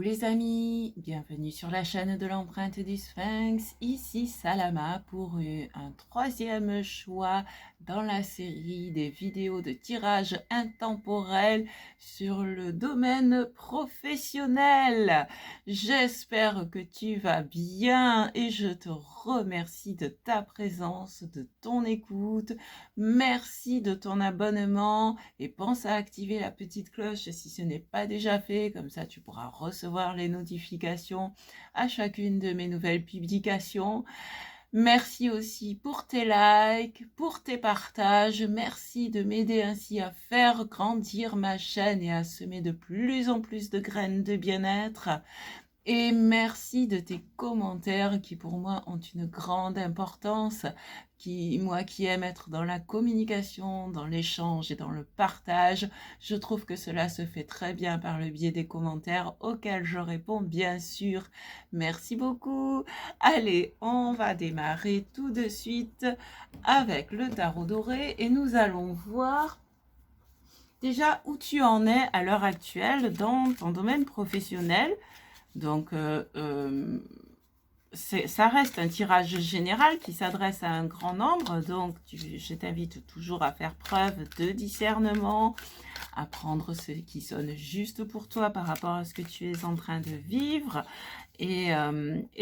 les amis, bienvenue sur la chaîne de l'empreinte du Sphinx, ici Salama pour un troisième choix dans la série des vidéos de tirage intemporel sur le domaine professionnel. J'espère que tu vas bien et je te remercie de ta présence, de ton écoute. Merci de ton abonnement et pense à activer la petite cloche si ce n'est pas déjà fait, comme ça tu pourras recevoir les notifications à chacune de mes nouvelles publications. Merci aussi pour tes likes, pour tes partages, merci de m'aider ainsi à faire grandir ma chaîne et à semer de plus en plus de graines de bien-être. Et merci de tes commentaires qui pour moi ont une grande importance, moi qui aime être dans la communication, dans l'échange et dans le partage, je trouve que cela se fait très bien par le biais des commentaires auxquels je réponds bien sûr. Merci beaucoup. Allez, on va démarrer tout de suite avec le tarot doré et nous allons voir déjà où tu en es à l'heure actuelle dans ton domaine professionnel. Donc, ça reste un tirage général qui s'adresse à un grand nombre. Donc, je t'invite toujours à faire preuve de discernement, à prendre ce qui sonne juste pour toi par rapport à ce que tu es en train de vivre. Et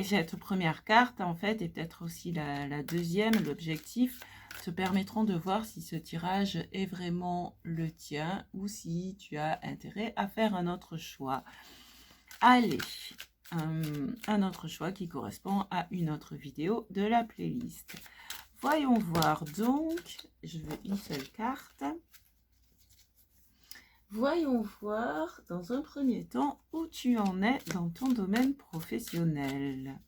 cette première carte, en fait, et peut-être aussi la deuxième, l'objectif, te permettront de voir si ce tirage est vraiment le tien ou si tu as intérêt à faire un autre choix. Allez, un autre choix qui correspond à une autre vidéo de la playlist. Voyons voir donc, je veux une seule carte. Voyons voir dans un premier temps où tu en es dans ton domaine professionnel.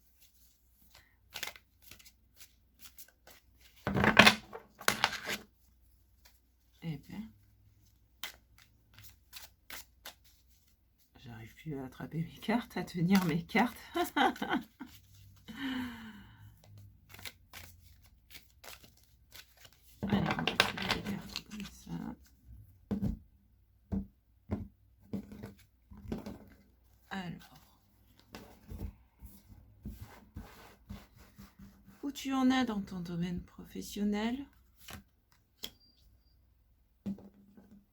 Eh bien, j'arrive plus à attraper mes cartes, à tenir mes cartes. Allez, on va tirer les cartes comme ça. Alors, où tu en es dans ton domaine professionnel?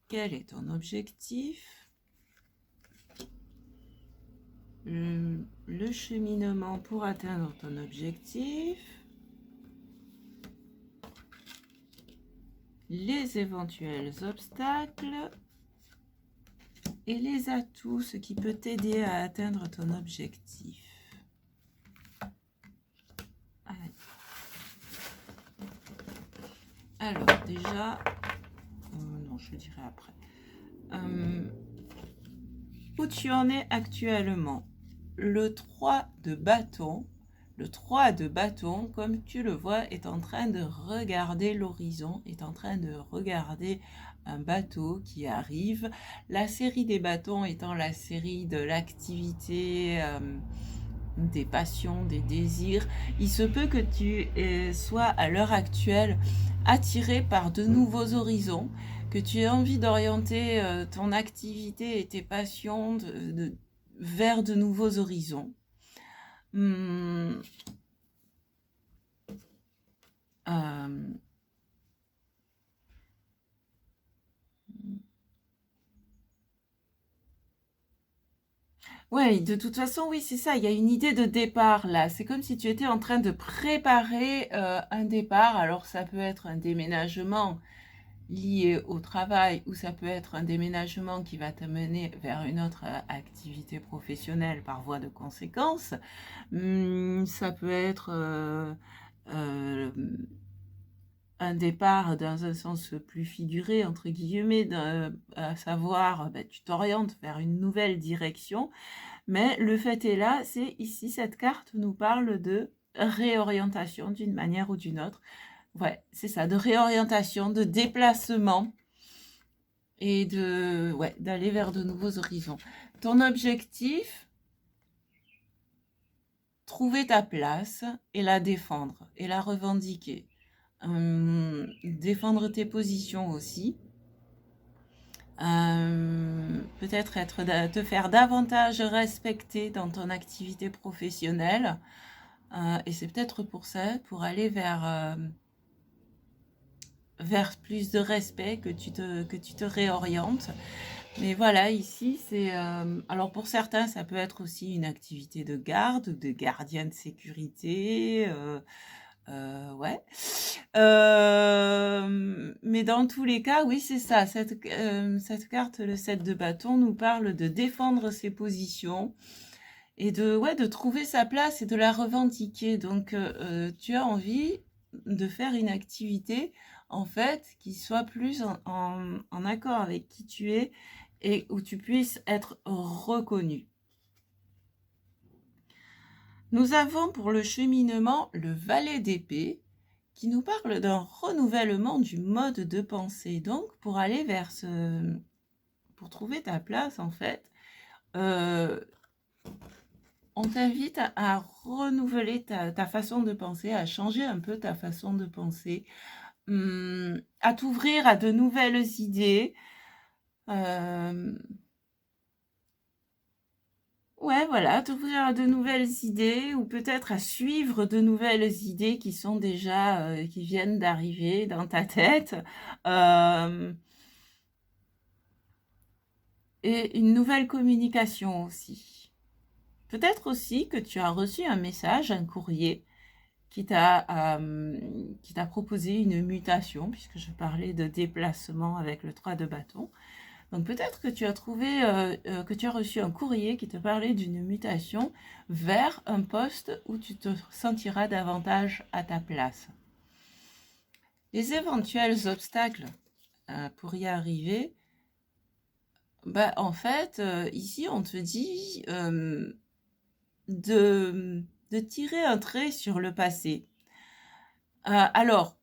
Quel est ton objectif? Le cheminement pour atteindre ton objectif, les éventuels obstacles et les atouts, ce qui peut t'aider à atteindre ton objectif. Allez. Alors déjà, non, je dirai après. Où tu en es actuellement? Le 3 de bâton. Le 3 de bâton, comme tu le vois, est en train de regarder l'horizon, est en train de regarder un bateau qui arrive. La série des bâtons étant la série de l'activité, des passions, des désirs. Il se peut que tu sois à l'heure actuelle attiré par de nouveaux horizons, que tu aies envie d'orienter ton activité et tes passions vers de nouveaux horizons. Ouais, de toute façon, oui, c'est ça. Il y a une idée de départ là. C'est comme si tu étais en train de préparer un départ. Alors, ça peut être un déménagement lié au travail ou ça peut être un déménagement qui va te mener vers une autre activité professionnelle par voie de conséquence. Ça peut être un départ dans un sens plus figuré, entre guillemets, à savoir, tu t'orientes vers une nouvelle direction. Mais le fait est là, c'est ici, cette carte nous parle de réorientation d'une manière ou d'une autre. Ouais, c'est ça, de réorientation, de déplacement et d'aller vers de nouveaux horizons. Ton objectif, trouver ta place et la défendre et la revendiquer. Défendre tes positions aussi. peut-être te faire davantage respecter dans ton activité professionnelle. Et c'est peut-être pour ça, pour aller vers plus de respect que tu te réorientes. Mais voilà, ici, c'est... alors pour certains, ça peut être aussi une activité de garde, de gardien de sécurité. Ouais. Mais dans tous les cas, oui, c'est ça. Cette carte, le 7 de bâton, nous parle de défendre ses positions et ouais, de trouver sa place et de la revendiquer. Donc, tu as envie de faire une activité, en fait, qui soit plus en accord avec qui tu es et où tu puisses être reconnu. Nous avons pour le cheminement le valet d'épée qui nous parle d'un renouvellement du mode de pensée. Donc, pour aller pour trouver ta place, en fait, on t'invite à renouveler ta façon de penser, à changer un peu ta façon de penser, à t'ouvrir à de nouvelles idées. Ouais, voilà, t'ouvrir à de nouvelles idées ou peut-être à suivre de nouvelles idées qui sont déjà, qui viennent d'arriver dans ta tête. Et une nouvelle communication aussi. Peut-être aussi que tu as reçu un message, un courrier qui t'a proposé une mutation, puisque je parlais de déplacement avec le 3 de bâton. Donc peut-être que tu as que tu as reçu un courrier qui te parlait d'une mutation vers un poste où tu te sentiras davantage à ta place. Les éventuels obstacles pour y arriver, bah, en fait, ici on te dit de tirer un trait sur le passé. Alors,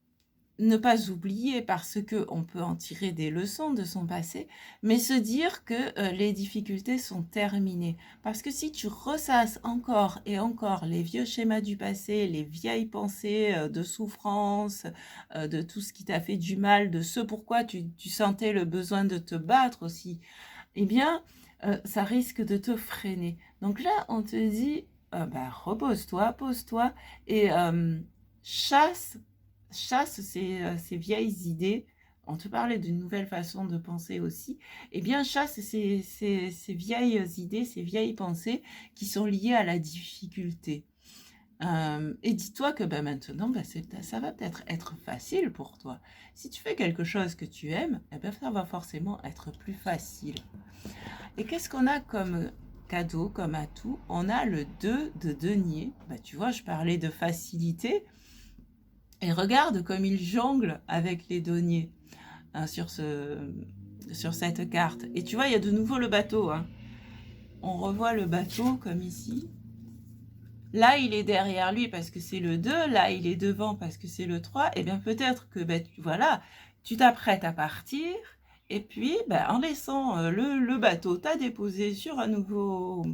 ne pas oublier parce que on peut en tirer des leçons de son passé, mais se dire que les difficultés sont terminées. Parce que si tu ressasses encore et encore les vieux schémas du passé, les vieilles pensées de souffrance, de tout ce qui t'a fait du mal, de ce pourquoi tu sentais le besoin de te battre aussi, eh bien, ça risque de te freiner. Donc là, on te dit, bah, repose-toi, pose-toi et chasse ces vieilles idées. On te parlait d'une nouvelle façon de penser aussi. Eh bien, chasse ces vieilles idées, ces vieilles pensées qui sont liées à la difficulté. Et dis-toi que bah, maintenant, bah, ça va peut-être être facile pour toi. Si tu fais quelque chose que tu aimes, eh ben, ça va forcément être plus facile. Et qu'est-ce qu'on a comme cadeau, comme atout? On a le 2 de denier. Bah, tu vois, je parlais de facilité. Et regarde comme il jongle avec les deniers hein, sur cette carte. Et tu vois, il y a de nouveau le bateau. Hein. On revoit le bateau comme ici. Là, il est derrière lui parce que c'est le 2. Là, il est devant parce que c'est le 3. Et bien peut-être que voilà, tu t'apprêtes à partir. Et puis, en laissant le bateau, t'as déposé sur un nouveau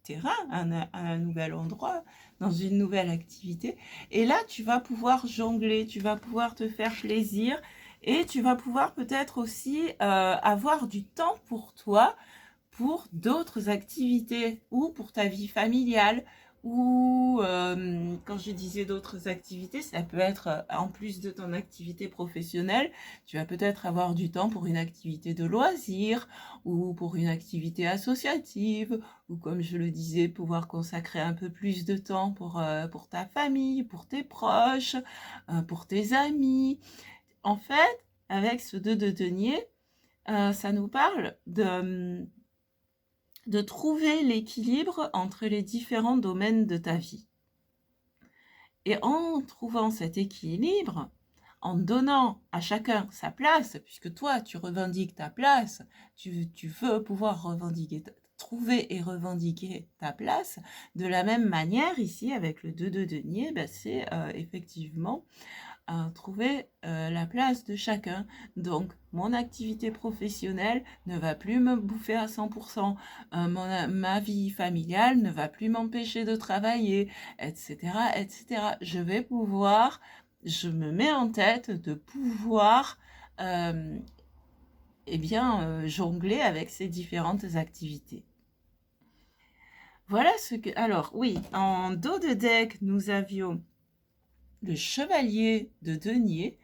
terrain, un nouvel endroit, dans une nouvelle activité. Et là, tu vas pouvoir jongler, tu vas pouvoir te faire plaisir et tu vas pouvoir peut-être aussi avoir du temps pour toi, pour d'autres activités ou pour ta vie familiale ou quand je disais d'autres activités, ça peut être en plus de ton activité professionnelle, tu vas peut-être avoir du temps pour une activité de loisir ou pour une activité associative ou comme je le disais, pouvoir consacrer un peu plus de temps pour ta famille, pour tes proches, pour tes amis. En fait, avec ce 2 de denier, ça nous parle de trouver l'équilibre entre les différents domaines de ta vie. Et en trouvant cet équilibre, en donnant à chacun sa place, puisque toi, tu revendiques ta place, tu veux pouvoir trouver et revendiquer ta place, de la même manière, ici, avec le 2 de denier, c'est effectivement trouver la place de chacun. Donc, mon activité professionnelle ne va plus me bouffer à 100%, ma vie familiale ne va plus m'empêcher de travailler, etc., etc. Je me mets en tête de pouvoir eh bien, jongler avec ces différentes activités. Voilà ce que... Alors, oui, en dos de deck, nous avions le chevalier de denier.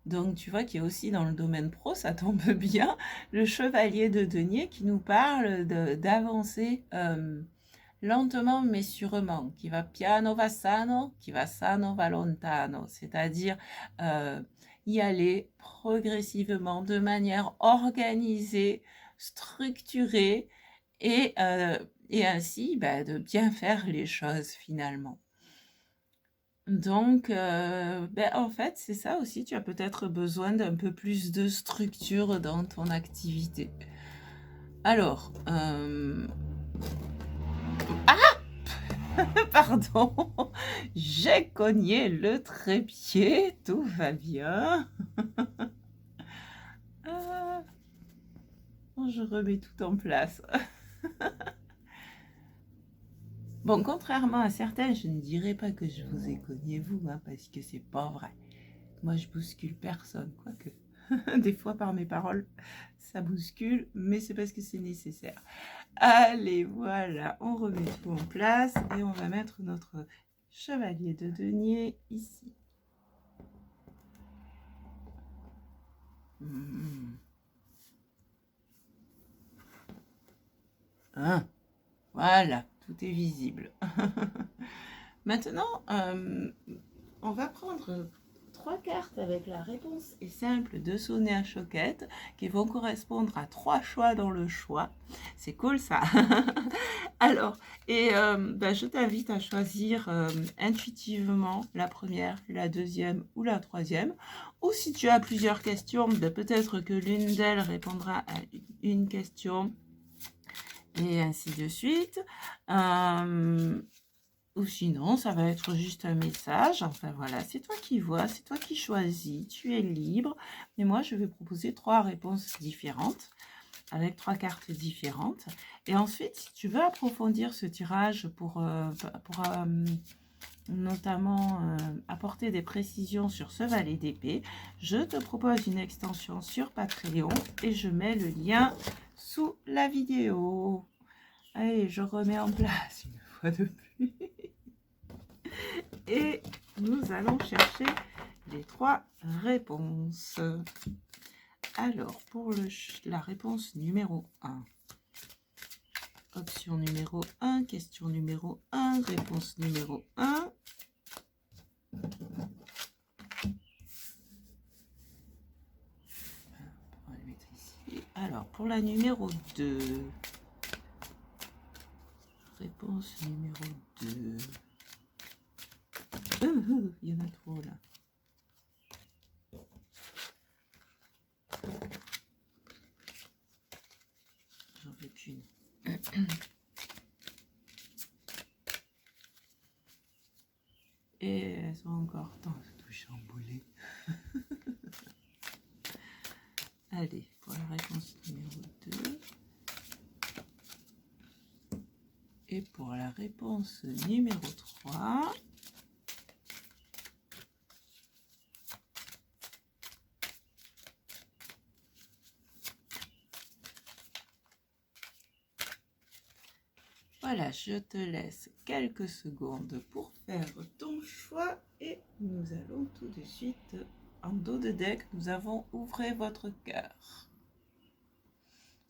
Donc, tu vois qu'il y a aussi dans le domaine pro, ça tombe bien, le chevalier de denier qui nous parle d'avancer lentement mais sûrement, qui va piano va sano, qui va sano va lontano, c'est-à-dire y aller progressivement, de manière organisée, structurée, et ainsi de bien faire les choses finalement. Donc, en fait, c'est ça aussi, tu as peut-être besoin d'un peu plus de structure dans ton activité. Alors, pardon, j'ai cogné le trépied, tout va bien. Ah, je remets tout en place. Bon, contrairement à certains, je ne dirais pas que je vous ai cogné vous, hein, parce que c'est pas vrai. Moi, je bouscule personne, quoique. Des fois, par mes paroles, ça bouscule, mais c'est parce que c'est nécessaire. Allez, voilà, on remet tout en place et on va mettre notre chevalier de denier ici. Hein, voilà, tout est visible. Maintenant, on va prendre 3 cartes avec la réponse est simple de sonner à choquette qui vont correspondre à 3 choix dans le choix. C'est cool ça. Alors, et je t'invite à choisir intuitivement la première, la deuxième ou la troisième. Ou si tu as plusieurs questions, peut-être que l'une d'elles répondra à une question et ainsi de suite. Ou sinon, ça va être juste un message. Enfin voilà, c'est toi qui vois, c'est toi qui choisis, tu es libre. Mais moi, je vais proposer 3 réponses différentes, avec 3 cartes différentes. Et ensuite, si tu veux approfondir ce tirage pour notamment apporter des précisions sur ce valet d'épée, je te propose une extension sur Patreon et je mets le lien sous la vidéo. Allez, je remets en place une fois de plus. Et nous allons chercher les 3 réponses. Alors, pour la réponse numéro 1. Option numéro 1, question numéro 1, réponse numéro 1. On va le mettre ici. Alors, pour la numéro 2. Réponse numéro 2. Il y en a trop là. J'en veux qu'une. Et elles sont encore tout chamboulées. Allez, pour la réponse numéro 2. Et pour la réponse numéro 3. Voilà, je te laisse quelques secondes pour faire ton choix et nous allons tout de suite en dos de deck. Nous avons ouvrez votre cœur.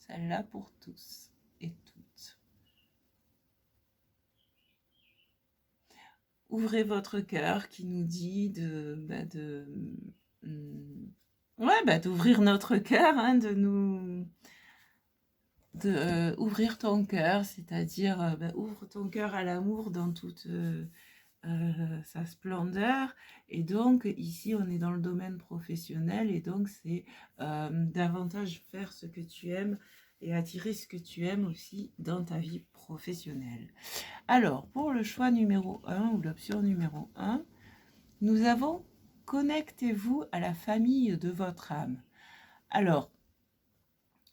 Celle-là pour tous et toutes. Ouvrez votre cœur qui nous dit d'ouvrir notre cœur, hein, ouvrir ton cœur, c'est-à-dire ouvre ton cœur à l'amour dans toute sa splendeur. Et donc ici on est dans le domaine professionnel et donc c'est davantage faire ce que tu aimes et attirer ce que tu aimes aussi dans ta vie professionnelle. Alors pour le choix numéro 1 ou l'option numéro 1, nous avons connectez-vous à la famille de votre âme. Alors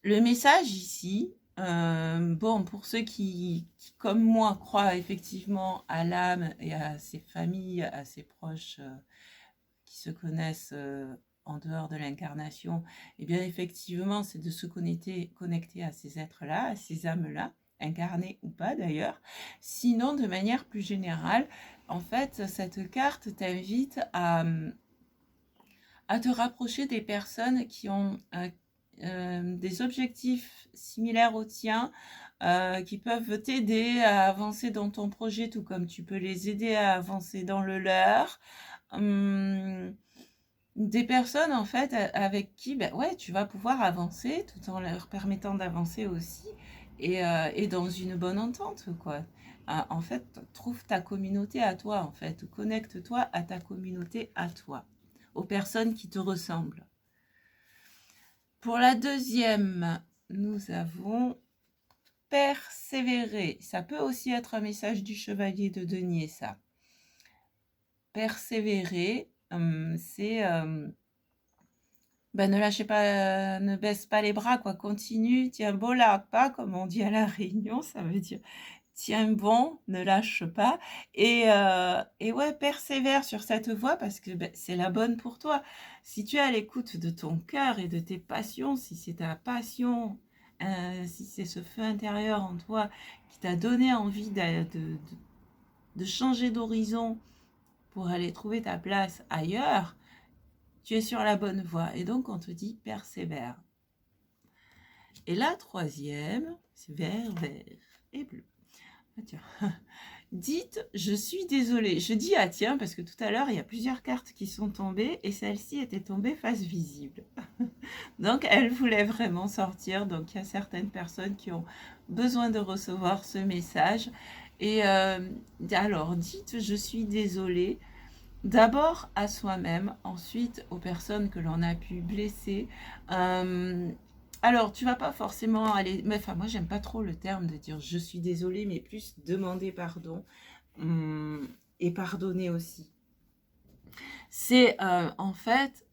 le message ici, pour ceux qui, comme moi, croient effectivement à l'âme et à ses familles, à ses proches qui se connaissent en dehors de l'incarnation, eh bien effectivement, c'est de se connecter à ces êtres-là, à ces âmes-là, incarnées ou pas d'ailleurs. Sinon, de manière plus générale, en fait, cette carte t'invite à te rapprocher des personnes qui ont des objectifs similaires aux tiens, qui peuvent t'aider à avancer dans ton projet, tout comme tu peux les aider à avancer dans le leur. Des personnes en fait avec qui ouais, tu vas pouvoir avancer tout en leur permettant d'avancer aussi et dans une bonne entente quoi. En fait, trouve ta communauté à toi en fait, connecte-toi à ta communauté à toi, aux personnes qui te ressemblent. Pour la deuxième, nous avons persévérer. Ça peut aussi être un message du chevalier de denier, ça. Persévérer, c'est ne lâchez pas, ne baisse pas les bras, quoi. Continue, tiens bon là, pas comme on dit à la Réunion, ça veut dire tiens bon, ne lâche pas. Et ouais, persévère sur cette voie parce que c'est la bonne pour toi. Si tu es à l'écoute de ton cœur et de tes passions, si c'est ta passion, si c'est ce feu intérieur en toi qui t'a donné envie de changer d'horizon pour aller trouver ta place ailleurs, tu es sur la bonne voie. Et donc, on te dit persévère. Et la troisième, c'est vert, vert et bleu. Ah, tiens. Dites, je suis désolée. Je dis ah tiens, parce que tout à l'heure, il y a plusieurs cartes qui sont tombées et celle-ci était tombée face visible. Donc, elle voulait vraiment sortir. Donc, il y a certaines personnes qui ont besoin de recevoir ce message. Et alors, dites, je suis désolée. D'abord à soi-même, ensuite aux personnes que l'on a pu blesser. Alors, tu vas pas forcément aller... Mais, enfin, moi, j'aime pas trop le terme de dire « je suis désolée », mais plus demander pardon et pardonner aussi. C'est, en fait,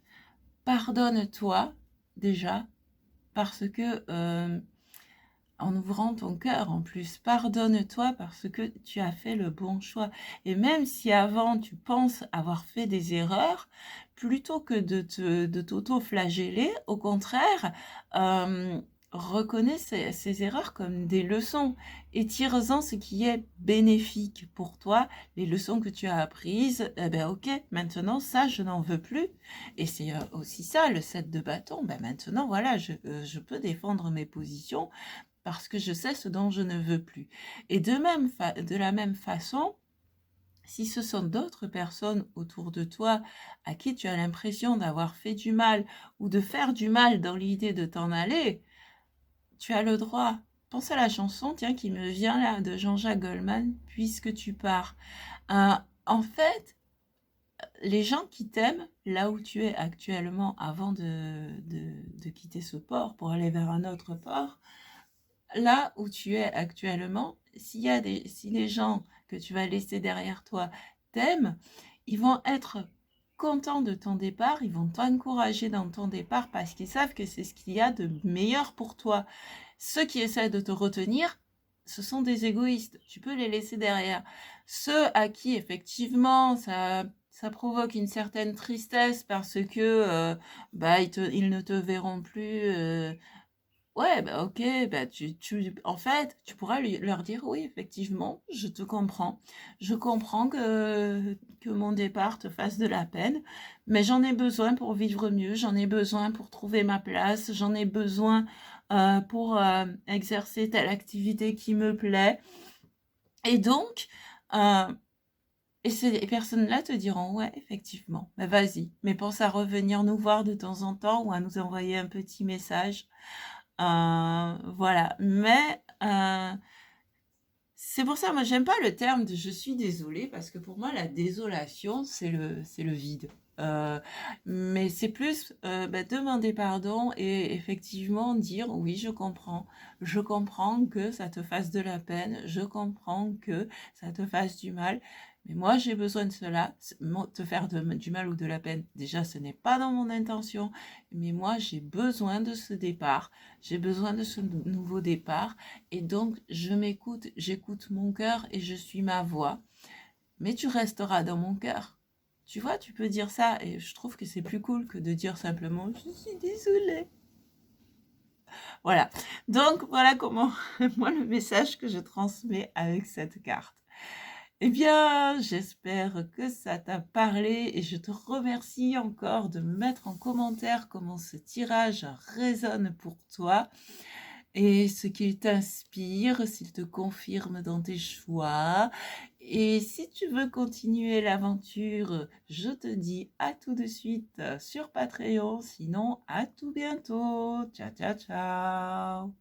pardonne-toi déjà parce que... en ouvrant ton cœur en plus, pardonne-toi parce que tu as fait le bon choix. Et même si avant tu penses avoir fait des erreurs, plutôt que de t'auto-flageller, au contraire, reconnais ces erreurs comme des leçons et tire-en ce qui est bénéfique pour toi, les leçons que tu as apprises. Eh ben ok, maintenant ça je n'en veux plus. Et c'est aussi ça le 7 de bâton. Ben maintenant voilà, je peux défendre mes positions parce que je sais ce dont je ne veux plus. Et de la même façon, si ce sont d'autres personnes autour de toi à qui tu as l'impression d'avoir fait du mal ou de faire du mal dans l'idée de t'en aller, tu as le droit. Pense à la chanson, tiens, qui me vient là, de Jean-Jacques Goldman, Puisque tu pars. En fait, les gens qui t'aiment, là où tu es actuellement avant de quitter ce port pour aller vers un autre port, là où tu es actuellement, si les gens que tu vas laisser derrière toi t'aiment, ils vont être contents de ton départ, ils vont t'encourager dans ton départ parce qu'ils savent que c'est ce qu'il y a de meilleur pour toi. Ceux qui essaient de te retenir, ce sont des égoïstes, tu peux les laisser derrière. Ceux à qui effectivement ça provoque une certaine tristesse parce que ils ne te verront plus. Ouais, ok, en fait, tu pourras leur dire, oui, effectivement, je te comprends. Je comprends que mon départ te fasse de la peine, mais j'en ai besoin pour vivre mieux, j'en ai besoin pour trouver ma place, j'en ai besoin pour exercer telle activité qui me plaît. Et donc, et ces personnes-là te diront, ouais, effectivement, mais vas-y, mais pense à revenir nous voir de temps en temps ou à nous envoyer un petit message. Voilà, mais c'est pour ça, moi, j'aime pas le terme de « je suis désolée » parce que pour moi, la désolation, c'est le vide. Mais c'est plus demander pardon et effectivement dire « oui, je comprends que ça te fasse de la peine, je comprends que ça te fasse du mal, mais moi, j'ai besoin de cela, te faire du mal ou de la peine. Déjà, ce n'est pas dans mon intention, mais moi, j'ai besoin de ce départ, j'ai besoin de ce nouveau départ, et donc, je m'écoute, j'écoute mon cœur et je suis ma voix. Mais tu resteras dans mon cœur. Tu vois, tu peux dire ça et je trouve que c'est plus cool que de dire simplement je suis désolée. Voilà. Donc voilà comment moi le message que je transmets avec cette carte. Eh bien, j'espère que ça t'a parlé et je te remercie encore de me mettre en commentaire comment ce tirage résonne pour toi et ce qu'il t'inspire, s'il te confirme dans tes choix. Et si tu veux continuer l'aventure, je te dis à tout de suite sur Patreon, sinon à tout bientôt. Ciao, ciao, ciao.